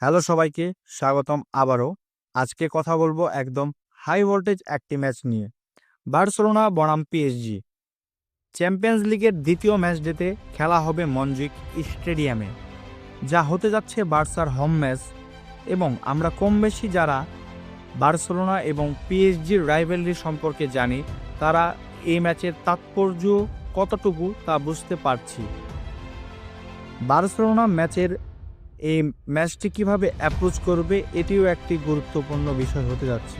Hello সবাইকে, স্বাগতম আবারও। আজকে কথা বলবো একদম হাই ভোল্টেজ একটি ম্যাচ নিয়ে। বার্সেলোনা বনাম পিএসজি চ্যাম্পিয়ন্স লিগের দ্বিতীয় ম্যাচ ডেতে খেলা হবে মনজুইক স্টেডিয়ামে, যা হতে যাচ্ছে বার্সার হোম ম্যাচ। এবং আমরা কম বেশি যারা বার্সেলোনা এবং পিএসজির রাইভেলরি সম্পর্কে জানি, তারা এই ম্যাচের তাৎপর্য কতটুকু তা বুঝতে পারছি। বার্সেলোনা এই ম্যাচটি কিভাবে অ্যাপ্রোচ করবে, এটিও একটি গুরুত্বপূর্ণ বিষয় হতে যাচ্ছে।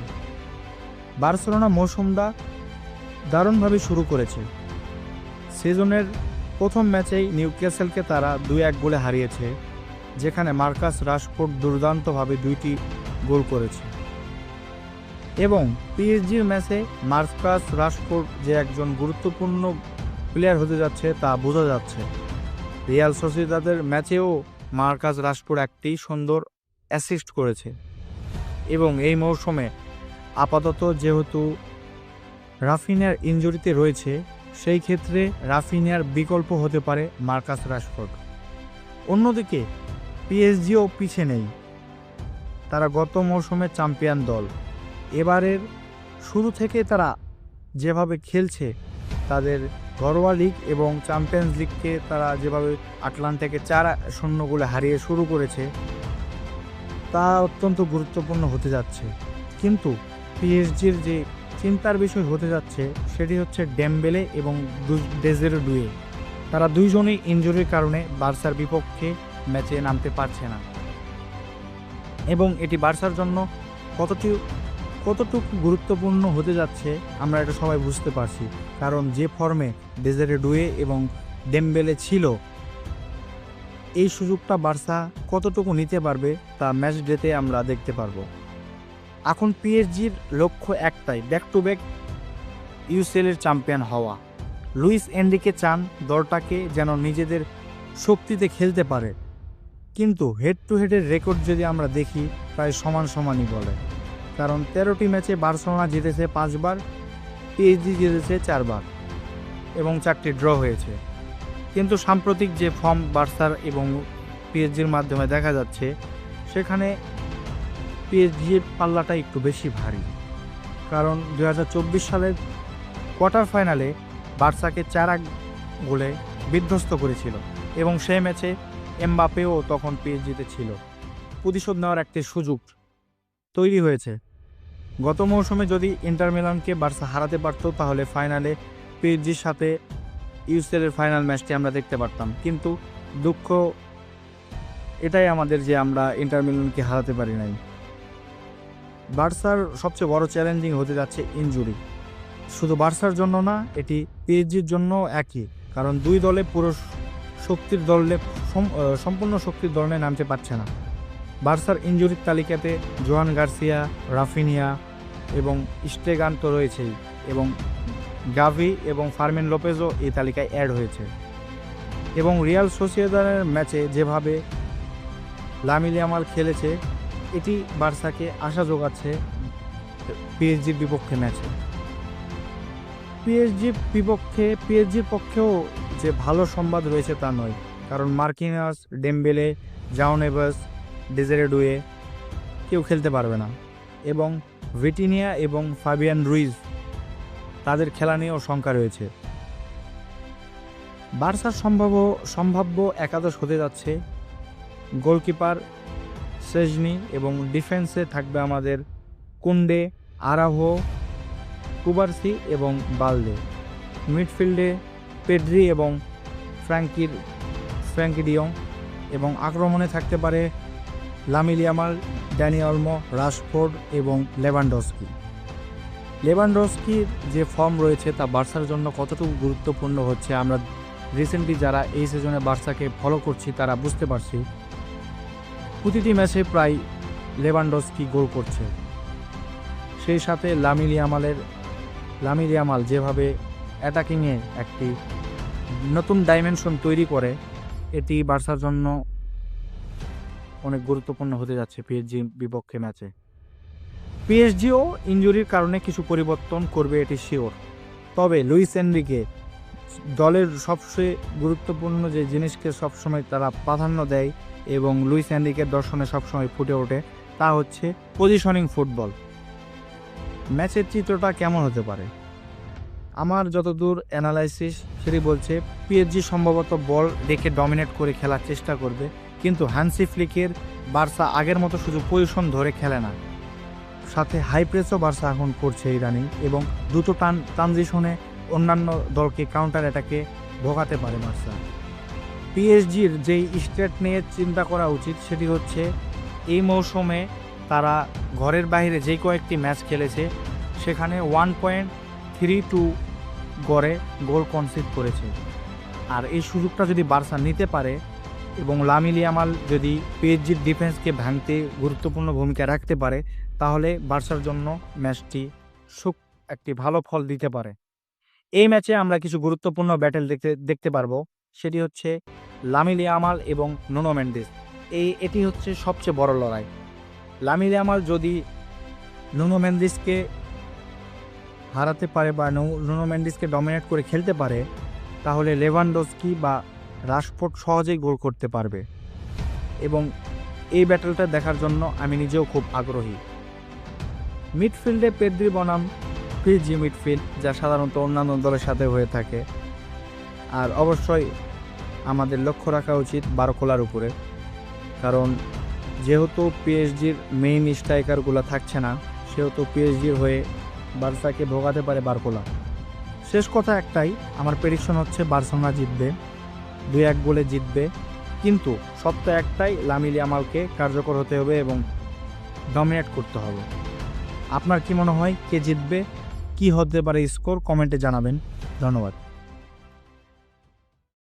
বার্সেলোনা মৌসুমটা দারুণভাবে শুরু করেছে। সিজনের প্রথম ম্যাচেই নিউক্যাসলকে তারা 2-1 গোলে হারিয়েছে, যেখানে মার্কাস রাশফোর্ড দুর্দান্তভাবে 2টি গোল করেছে। এবং পিএসজির ম্যাচে মার্কাস রাশফোর্ড যে একজন গুরুত্বপূর্ণ প্লেয়ার হতে যাচ্ছে তা বোঝা যাচ্ছে। রিয়াল সোসিয়েদাদের ম্যাচেও মার্কাস রাশফোর্ড একটি সুন্দর অ্যাসিস্ট করেছে। এবং এই মৌসুমে আপাতত যেহেতু রাফিনিয়ার ইনজুরিতে রয়েছে, সেই ক্ষেত্রে রাফিনিয়ার বিকল্প হতে পারে মার্কাস রাশফোর্ড। অন্যদিকে পিএসজিও পিছে নেই, তারা গত মৌসুমে চ্যাম্পিয়ন দল। এবারের শুরু থেকে তারা যেভাবে খেলছে, তাদের ঘরোয়া লিগ এবং চ্যাম্পিয়ন্স লিগকে তারা যেভাবে আটলান্টাকে 4-0 গোলে হারিয়ে শুরু করেছে, তা অত্যন্ত গুরুত্বপূর্ণ হতে যাচ্ছে। কিন্তু পিএসজির যে চিন্তার বিষয় হতে যাচ্ছে সেটি হচ্ছে ডেমবেলে এবং ডেজেরে ডুয়ে। তারা দুইজনেই ইনজুরির কারণে বার্সার বিপক্ষে ম্যাচে নামতে পারছে না। এবং এটি বার্সার জন্য কতটুকু গুরুত্বপূর্ণ হতে যাচ্ছে আমরা এটা সবাই বুঝতে পারছি। কারণ যে ফর্মে ডেজেরে ডুয়ে এবং ডেমবেলে ছিল, এই সুযোগটা বার্সা কতটুকু নিতে পারবে তা ম্যাচ ডেতে আমরা দেখতে পারবো। এখন পিএসজির লক্ষ্য একটাই, ব্যাক টু ব্যাক ইউসিএলের চ্যাম্পিয়ন হওয়া। লুইস এনরিকে চান দলটাকে যেন নিজেদের শক্তিতে খেলতে পারে। কিন্তু হেড টু হেডের রেকর্ড যদি আমরা দেখি, প্রায় সমানই বলে। কারণ 13টি ম্যাচে বার্সেলোনা জিতেছে 5 বার, পিএসজি জিতেছে 4 বার এবং 4টি ড্র হয়েছে। কিন্তু সাম্প্রতিক যে ফর্ম বার্সার এবং পিএসজির মাধ্যমে দেখা যাচ্ছে, সেখানে পিএসজির পাল্লাটা একটু বেশি ভারী। কারণ 2024 সালের কোয়ার্টার ফাইনালে বার্সাকে 4-1 গোলে বিধ্বস্ত করেছিল এবং সেই ম্যাচে এমবাপেও তখন পিএসজিতে ছিল। প্রতিশোধ নেওয়ার একটি সুযোগ তৈরি হয়েছে। গত মৌসুমে যদি ইন্টার মিলানকে বার্সা হারাতে পারত, তাহলে ফাইনালে পিএসজির সাথে ইউসিএলের ফাইনাল ম্যাচটি আমরা দেখতে পারতাম। কিন্তু দুঃখ এটাই আমাদের যে আমরা ইন্টার মিলানকে হারাতে পারি নাই। বার্সার সবচেয়ে বড় চ্যালেঞ্জিং হতে যাচ্ছে ইনজুরি। শুধু বার্সার জন্য না, এটি পিএসজির জন্য একই। কারণ দুই দলে সম্পূর্ণ শক্তির দলে নামতে পারছে না। বার্সার ইনজুরির তালিকাতে জোয়ান গার্সিয়া, রাফিনিয়া এবং স্টেগান তো রয়েছেই, এবং গাভি এবং ফার্মিন লোপেজও এই তালিকায় অ্যাড হয়েছে। এবং রিয়াল সোসিয়েদাদের ম্যাচে যেভাবে লামিন ইয়ামাল খেলেছে, এটি বার্সাকে আশা যোগাচ্ছে পিএসজির বিপক্ষে ম্যাচে। পিএসজির পক্ষেও যে ভালো সংবাদ রয়েছে তা নয়। কারণ মার্কিনাস, ডেমবেলে, জাও নেভেস, ডেজেরে ডুয়ে কেউ খেলতে পারবে না। এবং ভিটিনিয়া এবং ফাবিয়ান রুইজ, তাদের খেলা নিয়েও শঙ্কা রয়েছে। বার্সার সম্ভাব্য একাদশ হতে যাচ্ছে গোলকিপার সেজনি, এবং ডিফেন্সে থাকবে আমাদের কুন্ডে, আরাহো, কুবার্সি এবং বালদে। মিডফিল্ডে পেড্রি এবং ফ্র্যাঙ্কি ডিয়ং, এবং আক্রমণে থাকতে পারে Lamine Yamal, Dani Olmo, Rashford এবং লেভানডস্কির যে ফর্ম রয়েছে তা বার্সার জন্য কতটুকু গুরুত্বপূর্ণ হচ্ছে আমরা রিসেন্টলি যারা এই সিজনে বার্সাকে ফলো করছি তারা বুঝতে পারছি। প্রতিটি ম্যাচে প্রায় লেভানডস্কি গোল করছে। সেই সাথে লামিন ইয়ামাল যেভাবে অ্যাটাকিংয়ে একটি নতুন ডাইমেনশন তৈরি করে, এটি বার্সার জন্য অনেক গুরুত্বপূর্ণ হতে যাচ্ছে পিএসজি বিপক্ষে ম্যাচে। পিএসজিও ইনজুরির কারণে কিছু পরিবর্তন করবে, এটি শিওর। তবে লুইস এনরিকে দলের সবচেয়ে গুরুত্বপূর্ণ যে জিনিসকে সবসময় তারা প্রাধান্য দেয়, এবং লুইস এনরিকের দর্শনে সবসময় ফুটে ওঠে, তা হচ্ছে পজিশনিং ফুটবল। ম্যাচের চিত্রটা কেমন হতে পারে? আমার যতদূর অ্যানালাইসিস সেটি বলছে পিএসজি সম্ভবত বল রেখে ডমিনেট করে খেলার চেষ্টা করবে, কিন্তু হ্যান্সি ফ্লিকের বার্সা আগের মতো শুধু পজিশন ধরে খেলে না, সাথে হাই প্রেসও বার্সা এখন করছে ইদানিং, এবং দ্রুত ট্রানজিশনে অন্যান্য দলকে কাউন্টার অ্যাটাকে ভোগাতে পারে বার্সা। পিএসজির যেই স্টেট নিয়ে চিন্তা করা উচিত সেটি হচ্ছে এই মৌসুমে তারা ঘরের বাইরে যে কয়েকটি ম্যাচ খেলেছে সেখানে 1.32 গড়ে গোল কনসিড করেছে। আর এই সুযোগটা যদি বার্সা নিতে পারে এবং লামিন ইয়ামাল যদি পিএসজির ডিফেন্সকে ভাঙতে গুরুত্বপূর্ণ ভূমিকা রাখতে পারে, তাহলে বার্সার জন্য ম্যাচটি একটি ভালো ফল দিতে পারে। এই ম্যাচে আমরা কিছু গুরুত্বপূর্ণ ব্যাটেল দেখতে পারবো, সেটি হচ্ছে লামিন ইয়ামাল এবং নুনো মেন্ডিস। এটি হচ্ছে সবচেয়ে বড় লড়াই। লামিন ইয়ামাল যদি নুনো মেন্ডিসকে হারাতে পারে বা নুনো মেন্ডিসকে ডমিনেট করে খেলতে পারে, তাহলে লেভানডস্কি বা রাশফোর্ড সহজেই গোল করতে পারবে, এবং এই ব্যাটেলটা দেখার জন্য আমি নিজেও খুব আগ্রহী। মিডফিল্ডে পেদ্রি বনাম পিএসজি মিডফিল্ড, যা সাধারণত অন্যান্য দলের সাথে হয়ে থাকে। আর অবশ্যই আমাদের লক্ষ্য রাখা উচিত বারকোলার উপরে, কারণ যেহেতু পিএসজির মেইন স্ট্রাইকারগুলো থাকছে না, সেহেতু পিএসজির হয়ে বার্সাকে ভোগাতে পারে বারকোলা। শেষ কথা একটাই, আমার প্রেডিকশন হচ্ছে বার্সেলোনা জিতবে, 2-1 গোলে জিতবে, কিন্তু সত্য একটাই, লামিন ইয়ামালকে কার্যকর হতে হবে এবং ডমিনেট করতে হবে। আপনার কি মনে হয় কে জিতবে, কি হতে পারে স্কোর? কমেন্টে জানাবেন। ধন্যবাদ।